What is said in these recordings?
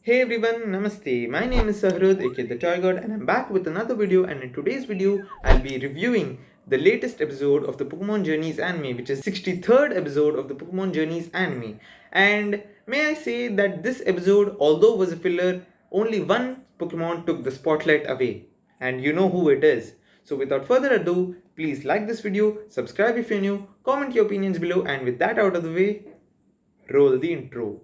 Hey everyone, Namaste. My name is Sahrudh, aka the Toy God, and I'm back with another video. And in today's video, I'll be reviewing the latest episode of the Pokemon Journeys anime, which is 63rd episode of the Pokemon Journeys anime. And may I say that this episode, although was a filler, only one Pokemon took the spotlight away, and you know who it is. So without further ado, please like this video, subscribe if you're new, comment your opinions below, and with that out of the way, roll the intro.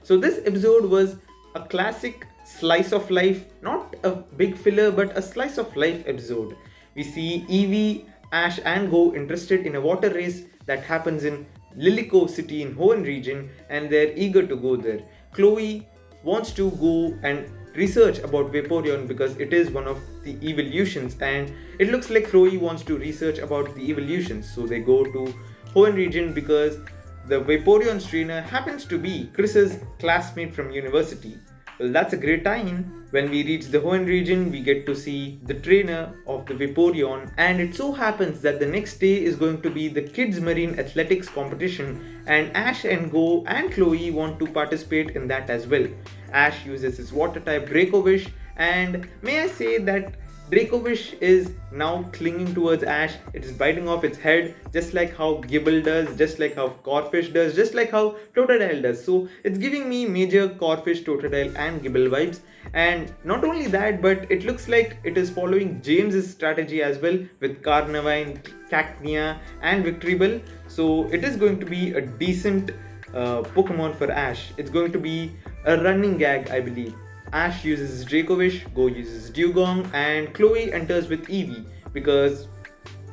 So this episode was a classic slice of life, not a big filler but a slice of life episode. We see Eevee, Ash and Go interested in a water race that happens in Lilico City in Hoenn region, and they're eager to go there. Chloe wants to go and research about Vaporeon because it is one of the evolutions, and it looks like Chloe wants to research about the evolutions. So they go to Hoenn region because the Vaporeon's trainer happens to be Chris's classmate from university. Well, that's a great time. When we reach the Hoenn region, we get to see the trainer of the Vaporeon, and it so happens that the next day is going to be the Kids Marine Athletics competition, and Ash and Go and Chloe want to participate in that as well. Ash uses his water type DRACOVISH, and may I say that DRACOVISH is now clinging towards Ash. It is biting off its head, just like how Gibble does, just like how Corphish does, just like how Totodile does. So it's giving me major Corphish, Totodile and Gibble vibes. And not only that, but it looks like it is following James's strategy as well with Carnivine, Cacnea and Victreebel. So it is going to be a decent Pokemon for Ash. It's going to be a running gag, I believe. Ash uses DRACOVISH, Go uses DEWGONG, and Chloe enters with EEVEE because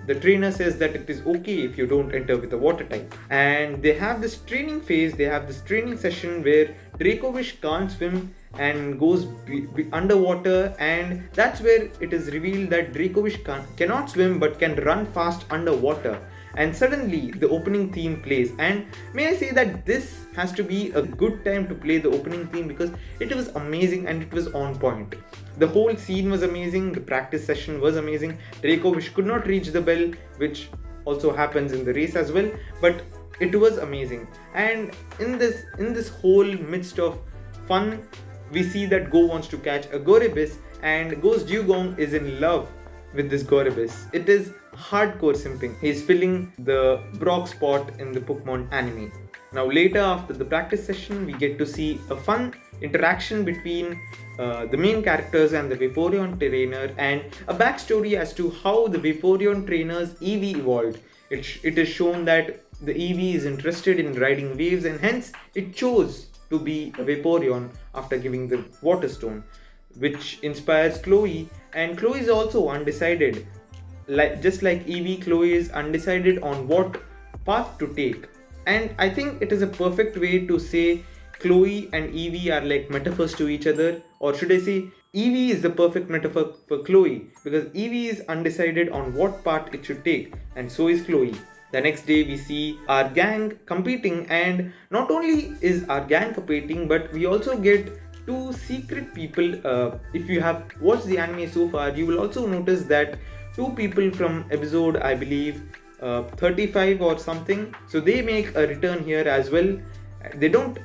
the trainer says that it is okay if you don't enter with a water type. And they have this training phase, they have this training session where DRACOVISH can't swim and goes underwater, and that's where it is revealed that DRACOVISH cannot swim but can run fast underwater. And suddenly the opening theme plays, and may I say that this has to be a good time to play the opening theme because it was amazing and it was on point. The whole scene was amazing, the practice session was amazing. DRACOVISH could not reach the bell, which also happens in the race as well, but it was amazing. And in this whole midst of fun, we see that Go wants to catch a Gorebyss, and Go's DEWGONG is in love with this Gorebyss. It is hardcore simping. He's filling the Brock spot in the Pokemon anime. Now later, after the practice session, we get to see a fun interaction between the main characters and the Vaporeon trainer, and a backstory as to how the Vaporeon trainer's EEVEE evolved. It is shown that the EEVEE is interested in riding waves, and hence it chose to be a Vaporeon after giving the Water Stone, which inspires Chloe. And Chloe is also undecided. Just like EEVEE, Chloe is undecided on what path to take. And I think it is a perfect way to say Chloe and EEVEE are like metaphors to each other, or should I say EEVEE is the perfect metaphor for Chloe because EEVEE is undecided on what path it should take, and so is Chloe. The next day we see our gang competing, and not only is our gang competing, but we also get two secret people. If you have watched the anime so far, you will also notice that two people from episode, I believe 35 or something, so they make a return here as well. They don't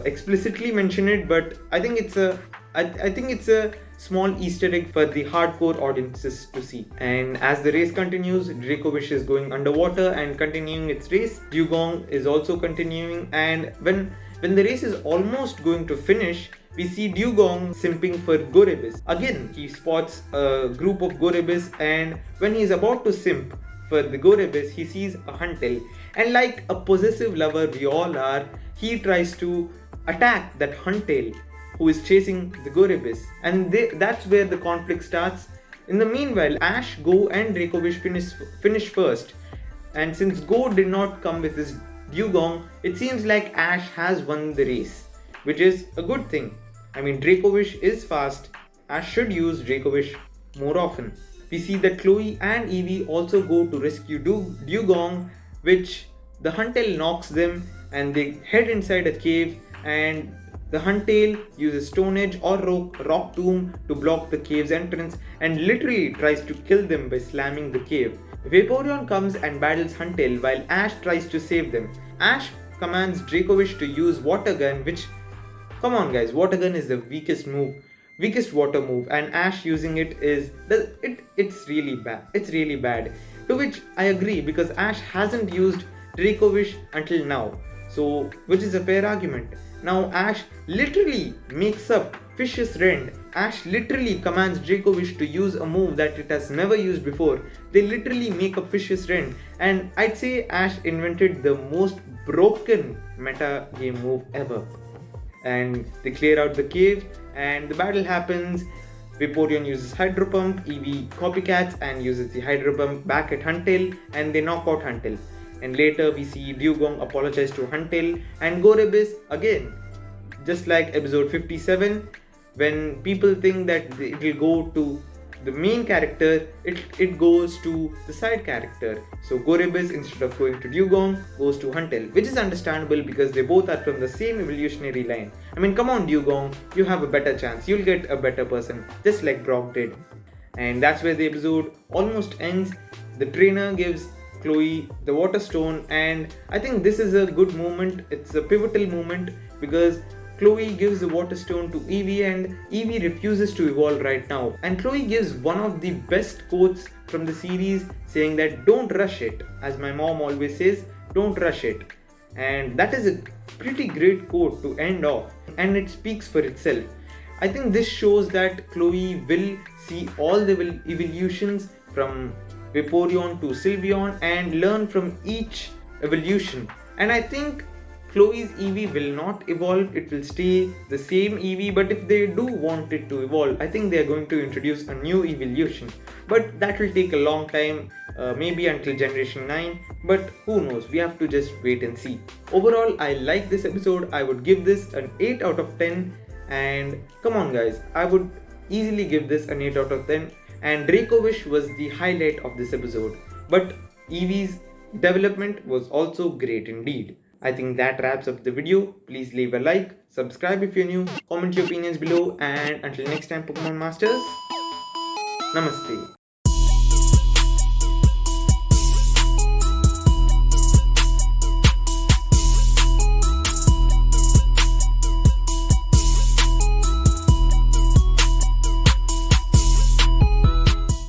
explicitly mention it, but I think it's a small Easter egg for the hardcore audiences to see. And as the race continues, DRACOVISH is going underwater and continuing its race. DEWGONG is also continuing, and when the race is almost going to finish, we see DEWGONG simping for Gorebyss. Again, he spots a group of Gorebyss, and when he is about to simp for the Gorebyss, he sees a Huntail, and like a possessive lover we all are, he tries to attack that Huntail who is chasing the Gorebyss, and that's where the conflict starts. In the meanwhile, Ash, Go and DRACOVISH finish first, and since Go did not come with his DEWGONG, it seems like Ash has won the race, which is a good thing. I mean, DRACOVISH is fast. Ash should use DRACOVISH more often. We see that Chloe and EEVEE also go to rescue DEWGONG, which the Huntail knocks them, and they head inside a cave, and The Huntail uses Stone Edge or Rock Tomb to block the cave's entrance and literally tries to kill them by slamming the cave. Vaporeon comes and battles Huntail while Ash tries to save them. Ash commands DRACOVISH to use Water Gun, which, come on guys, Water Gun is the weakest water move, and Ash using it it's really bad. It's really bad. To which I agree, because Ash hasn't used DRACOVISH until now. So, which is a fair argument. Now Ash literally makes up Fish's Rend. Ash literally commands DRACOVISH to use a move that it has never used before. They literally make up Fish's Rend, and I'd say Ash invented the most broken meta game move ever. And they clear out the cave and the battle happens. Vaporeon uses Hydro Pump, EEVEE copycats and uses the Hydro Pump back at Huntail, and they knock out Huntail. And later we see DEWGONG apologize to Huntail, and Gorebyss again, just like episode 57, when people think that it will go to the main character, it goes to the side character. So Gorebyss, instead of going to DEWGONG, goes to Huntail, which is understandable because they both are from the same evolutionary line. I mean, come on DEWGONG, you have a better chance, you'll get a better person, just like Brock did. And that's where the episode almost ends. The trainer gives Chloe the Water Stone, and I think this is a good moment. It's a pivotal moment because Chloe gives the Water Stone to EEVEE and EEVEE refuses to evolve right now. And Chloe gives one of the best quotes from the series, saying that don't rush it. As my mom always says, don't rush it. And that is a pretty great quote to end off, and it speaks for itself. I think this shows that Chloe will see all the evolutions from Vaporeon to Sylveon and learn from each evolution. And I think Chloe's EEVEE will not evolve, it will stay the same EEVEE, but if they do want it to evolve, I think they are going to introduce a new evolution. But that will take a long time, maybe until generation 9, but who knows, we have to just wait and see. Overall, I like this episode. I would give this an 8 out of 10, and come on guys, I would easily give this an 8 out of 10, and DRACOVISH was the highlight of this episode. But EEVEE's development was also great indeed. I think that wraps up the video. Please leave a like, subscribe if you're new, comment your opinions below, and until next time Pokemon Masters, Namaste.